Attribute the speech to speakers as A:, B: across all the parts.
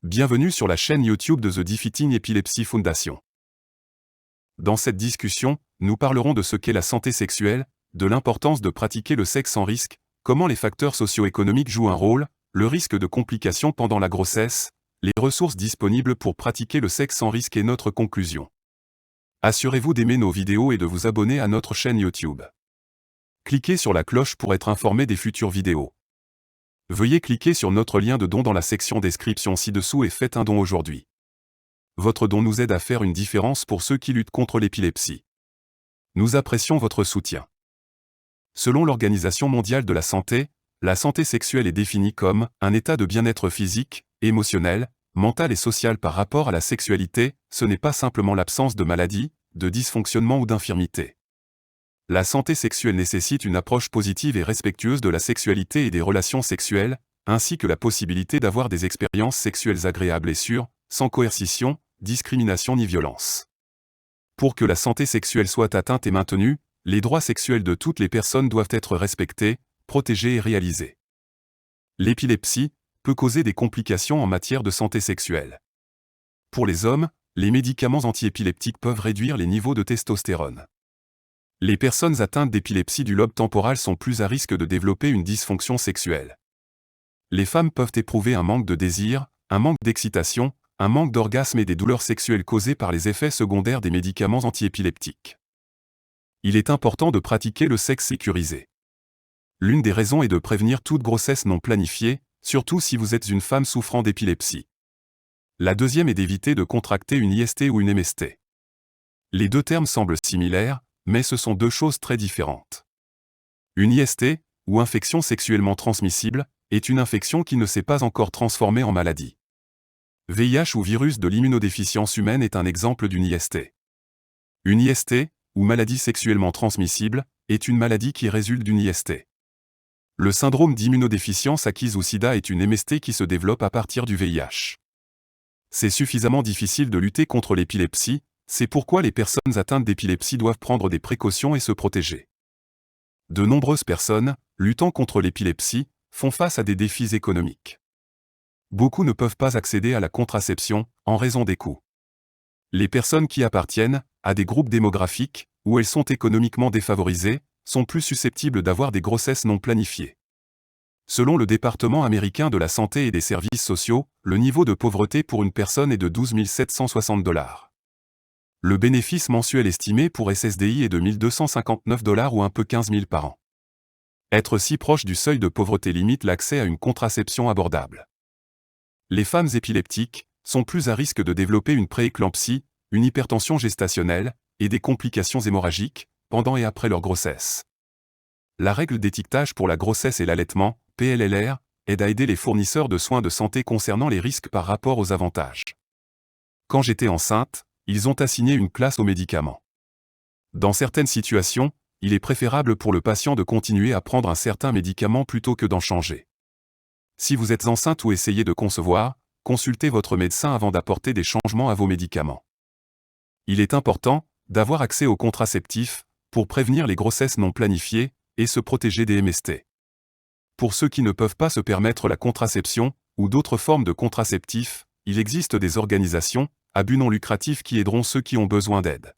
A: Bienvenue sur la chaîne YouTube de The Defeating Epilepsy Foundation. Dans cette discussion, nous parlerons de ce qu'est la santé sexuelle, de l'importance de pratiquer le sexe sans risque, comment les facteurs socio-économiques jouent un rôle, le risque de complications pendant la grossesse, les ressources disponibles pour pratiquer le sexe sans risque et notre conclusion. Assurez-vous d'aimer nos vidéos et de vous abonner à notre chaîne YouTube. Cliquez sur la cloche pour être informé des futures vidéos. Veuillez cliquer sur notre lien de don dans la section description ci-dessous et faites un don aujourd'hui. Votre don nous aide à faire une différence pour ceux qui luttent contre l'épilepsie. Nous apprécions votre soutien. Selon l'Organisation mondiale de la santé sexuelle est définie comme un état de bien-être physique, émotionnel, mental et social par rapport à la sexualité. Ce n'est pas simplement l'absence de maladie, de dysfonctionnement ou d'infirmité. La santé sexuelle nécessite une approche positive et respectueuse de la sexualité et des relations sexuelles, ainsi que la possibilité d'avoir des expériences sexuelles agréables et sûres, sans coercition, discrimination ni violence. Pour que la santé sexuelle soit atteinte et maintenue, les droits sexuels de toutes les personnes doivent être respectés, protégés et réalisés. L'épilepsie peut causer des complications en matière de santé sexuelle. Pour les hommes, les médicaments antiépileptiques peuvent réduire les niveaux de testostérone. Les personnes atteintes d'épilepsie du lobe temporal sont plus à risque de développer une dysfonction sexuelle. Les femmes peuvent éprouver un manque de désir, un manque d'excitation, un manque d'orgasme et des douleurs sexuelles causées par les effets secondaires des médicaments antiépileptiques. Il est important de pratiquer le sexe sécurisé. L'une des raisons est de prévenir toute grossesse non planifiée, surtout si vous êtes une femme souffrant d'épilepsie. La deuxième est d'éviter de contracter une IST ou une MST. Les deux termes semblent similaires, mais ce sont deux choses très différentes. Une IST, ou infection sexuellement transmissible, est une infection qui ne s'est pas encore transformée en maladie. VIH ou virus de l'immunodéficience humaine est un exemple d'une IST. Une IST, ou maladie sexuellement transmissible, est une maladie qui résulte d'une IST. Le syndrome d'immunodéficience acquise ou SIDA est une MST qui se développe à partir du VIH. C'est suffisamment difficile de lutter contre l'épilepsie, c'est pourquoi les personnes atteintes d'épilepsie doivent prendre des précautions et se protéger. De nombreuses personnes, luttant contre l'épilepsie, font face à des défis économiques. Beaucoup ne peuvent pas accéder à la contraception, en raison des coûts. Les personnes qui appartiennent à des groupes démographiques, où elles sont économiquement défavorisées, sont plus susceptibles d'avoir des grossesses non planifiées. Selon le département américain de la santé et des services sociaux, le niveau de pauvreté pour une personne est de 12 760 $. Le bénéfice mensuel estimé pour SSDI est de 1 259 $ ou un peu 15 000 par an. Être si proche du seuil de pauvreté limite l'accès à une contraception abordable. Les femmes épileptiques sont plus à risque de développer une prééclampsie, une hypertension gestationnelle et des complications hémorragiques pendant et après leur grossesse. La règle d'étiquetage pour la grossesse et l'allaitement, PLLR, aide à aider les fournisseurs de soins de santé concernant les risques par rapport aux avantages. Quand j'étais enceinte, ils ont assigné une classe aux médicaments. Dans certaines situations, il est préférable pour le patient de continuer à prendre un certain médicament plutôt que d'en changer. Si vous êtes enceinte ou essayez de concevoir, consultez votre médecin avant d'apporter des changements à vos médicaments. Il est important d'avoir accès aux contraceptifs pour prévenir les grossesses non planifiées et se protéger des MST. Pour ceux qui ne peuvent pas se permettre la contraception ou d'autres formes de contraceptifs, il existe des organisations à but non lucratif qui aideront ceux qui ont besoin d'aide.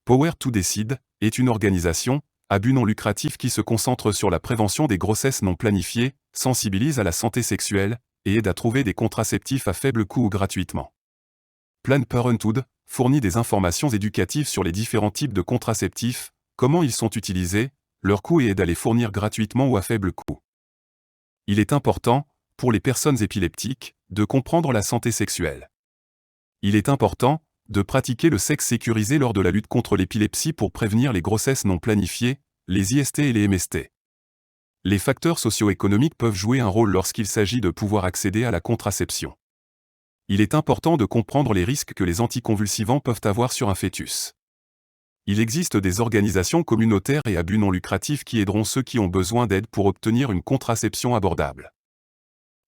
A: Power to Decide est une organisation à but non lucratif qui se concentre sur la prévention des grossesses non planifiées, sensibilise à la santé sexuelle et aide à trouver des contraceptifs à faible coût ou gratuitement. Planned Parenthood fournit des informations éducatives sur les différents types de contraceptifs, comment ils sont utilisés, leur coût et aide à les fournir gratuitement ou à faible coût. Il est important, pour les personnes épileptiques, de comprendre la santé sexuelle. Il est important de pratiquer le sexe sécurisé lors de la lutte contre l'épilepsie pour prévenir les grossesses non planifiées, les IST et les MST. Les facteurs socio-économiques peuvent jouer un rôle lorsqu'il s'agit de pouvoir accéder à la contraception. Il est important de comprendre les risques que les anticonvulsivants peuvent avoir sur un fœtus. Il existe des organisations communautaires et à but non lucratif qui aideront ceux qui ont besoin d'aide pour obtenir une contraception abordable.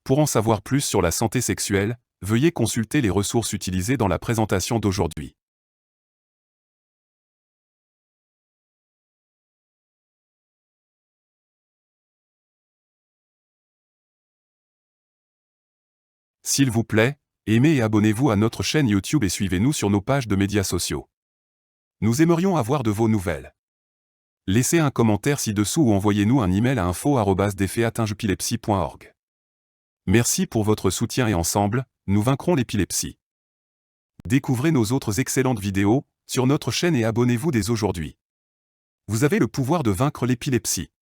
A: Pour en savoir plus sur la santé sexuelle, veuillez consulter les ressources utilisées dans la présentation d'aujourd'hui. S'il vous plaît, Aimez et abonnez-vous à notre chaîne YouTube et suivez-nous sur nos pages de médias sociaux. Nous aimerions avoir de vos nouvelles. Laissez un commentaire ci-dessous ou envoyez-nous un email à info@defeatingepilepsie.org. Merci pour votre soutien et ensemble, nous vaincrons l'épilepsie. Découvrez nos autres excellentes vidéos sur notre chaîne et abonnez-vous dès aujourd'hui. Vous avez le pouvoir de vaincre l'épilepsie.